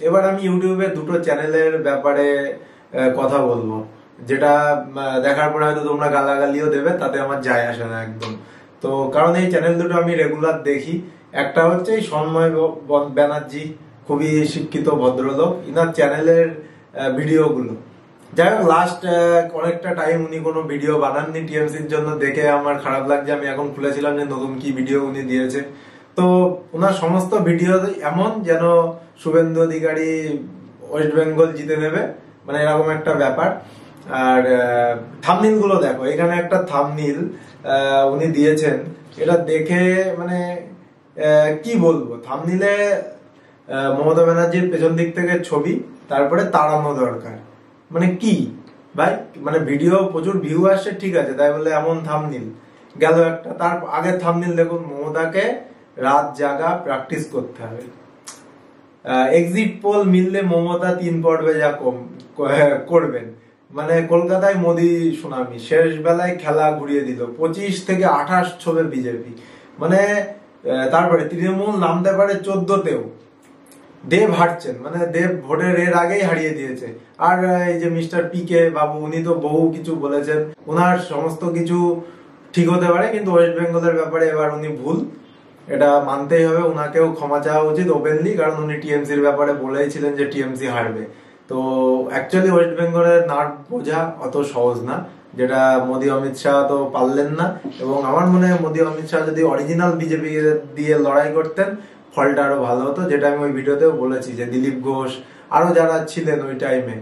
এবার আমি ইউটিউবে দুটো চ্যানেলের ব্যাপারে কথা বলবো, যেটা দেখার পরে হয়তো তোমরা গালাগালিও দেবে, তাতে আমার যায় আসে না একদম। তো কারণ এই চ্যানেল দুটো আমি রেগুলার দেখি। একটা হচ্ছে এই সন্ময় ব্যানার্জি, খুবই শিক্ষিত ভদ্রলোক, ইনার চ্যানেলের ভিডিওগুলো, যাই হোক লাস্ট অনেকটা টাইম উনি কোনো ভিডিও বানাননি টিএমসির জন্য, দেখে আমার খারাপ লাগছে। আমি এখন খুলেছিলাম যে নতুন কি ভিডিও উনি দিয়েছে। তো ওনার সমস্ত ভিডিও এমন যেন শুভেন্দু অধিকারী ওয়েস্ট বেঙ্গল জিতে নেবে, মানে এরকম একটা ব্যাপার। আর থামনিল গুলো দেখো, এখানে একটা থামনিল উনি দিয়েছেন, এটা দেখে মানে কি বলবো, থামনিলে মমতা ব্যানার্জির পেছন দিক থেকে ছবি, তারপরে তাড়ানো দরকার, মানে কি ভাই, মানে ভিডিও প্রচুর ভিউ আসছে ঠিক আছে, তাই বলে এমন থামনিল গেল একটা। তার আগের থামনিল দেখুন, মমতাকে রাত জাগা প্র্যাকটিস করতে হবে। এক্সিট পোল মিললে মমতা 3 পর্বে যা করবেন, মানে কলকাতায় মোদি সুনামি, শেষ বেলায় খেলা ঘুরিয়ে দিল, 25 থেকে 28 ছবে বিজেপি, মানে তারপরে তৃণমূল নামতে পারে 14তেও। দেব হারছেন, মানে দেব ভোটের এর আগেই হারিয়ে দিয়েছে। আর এই যে মিস্টার পিকে বাবু, উনি তো বহু কিছু বলেছেন, ওনার সমস্ত কিছু ঠিক হতে পারে, কিন্তু ওয়েস্ট বেঙ্গলের ব্যাপারে এবার উনি ভুল, এটা মানতেই হবে। ওনাকেও ক্ষমা চাওয়া উচিত ওপেনলি, কারণ উনি টিএমসির ব্যাপারে বলেছিলেন যে টিএমসি হারবে। তো অ্যাকচুয়ালি ওয়েস্ট বেঙ্গলের নার্ভ বোঝা অত সহজ না, যেটা মোদি অমিত শাহ তো পারলেন না। এবং আমার মনে হয় মোদি অমিত শাহ যদি অরিজিনাল বিজেপি দিয়ে লড়াই করতেন, ফলটা আরো ভালো হতো। যেটা আমি ওই ভিডিওতেও বলেছি যে দিলীপ ঘোষ আরো যারা ছিলেন ওই টাইমে,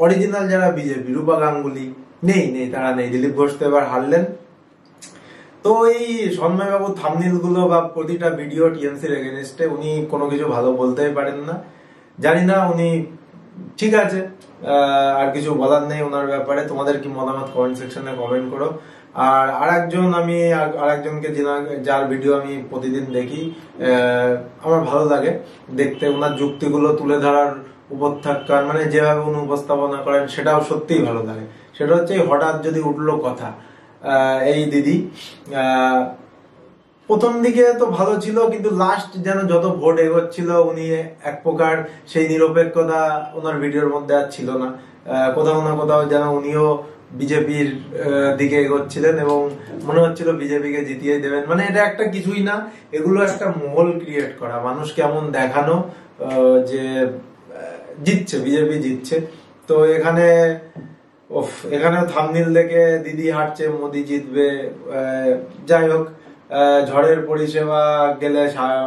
অরিজিনাল যারা বিজেপি, রূপা গাঙ্গুলি নেই, তারা নেই। দিলীপ ঘোষ তো এবার হারলেন। তো এই সন্ময় বাবু থামনিল গুলো বা প্রতিটা ভিডিও টিএমসির এগেনস্টে, উনি কোনো কিছু ভালো বলতেই পারেন না। জানি না উনি, ঠিক আছে, আর কিছু বলার নেই ওনার ব্যাপারে। তোমাদের কি মতামত কমেন্ট সেকশনে কমেন্ট করো। আর আরেকজনকে যার ভিডিও আমি প্রতিদিন দেখি, আমার ভালো লাগে দেখতে, ওনার যুক্তিগুলো তুলে ধরার উপস্থাপন, মানে যেভাবে উনি উপস্থাপনা করেন সেটাও সত্যিই ভালো লাগে। সেটা হচ্ছে হঠাৎ যদি উঠলো কথা, এই দিদি প্রথম দিকে তো ভালো ছিল, কিন্তু লাস্ট যেন যত ভোট এগোচ্ছিল উনি এক প্রকার সেই নিরপেক্ষতা ওনার ভিডিওর মধ্যে আর ছিল না। কোথাও না কোথাও যেন উনিও বিজেপির দিকে এগোচ্ছিলেন এবং মনে হচ্ছিল বিজেপিকে জিতিয়ে দেবেন। মানে এটা একটা কিছুই না, এগুলো একটা মহল ক্রিয়েট করা, মানুষ কেমন দেখানো যে জিতছে, বিজেপি জিতছে। তো এখানে থাম্বনেল দেখে দিদি হাঁটছে, মোদি জিতবে। যাই হোক, ঝড়ের পরিষেবা গেলে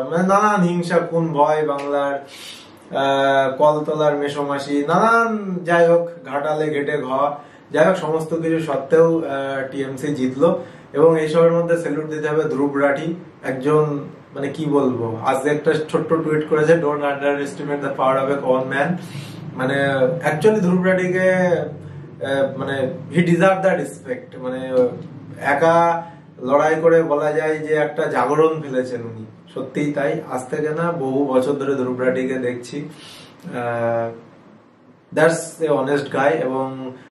মানে নানান হিংসা, খুন, ভয়, বাংলার কলতলার মেসোমাসি, নানান, যাই হোক, ঘাটালে ঘেটে ঘা, যাই হোক, সমস্ত কিছু সত্ত্বেও টিএমসি জিতলো। এবং এইসবের মধ্যে স্যালুট দিতে হবে ধ্রুব রাঠি, একজন, মানে কি বলবো, আজকে একটা ছোট্ট টুইট করেছে, don't under estimate the power of a common man. মানে অ্যাকচুয়ালি ধ্রুব রাঠিকে, মানে হি ডিজার্ভ দ্য রেসপেক্ট। মানে একা লড়াই করে বলা যায় যে একটা জাগরণ ফেলেছেন উনি, সত্যিই তাই। আজ থেকে না, বহু বছর ধরে ধ্রুব রাঠিকে দেখছি। দ্যাটস এ অনেস্ট গাই। এবং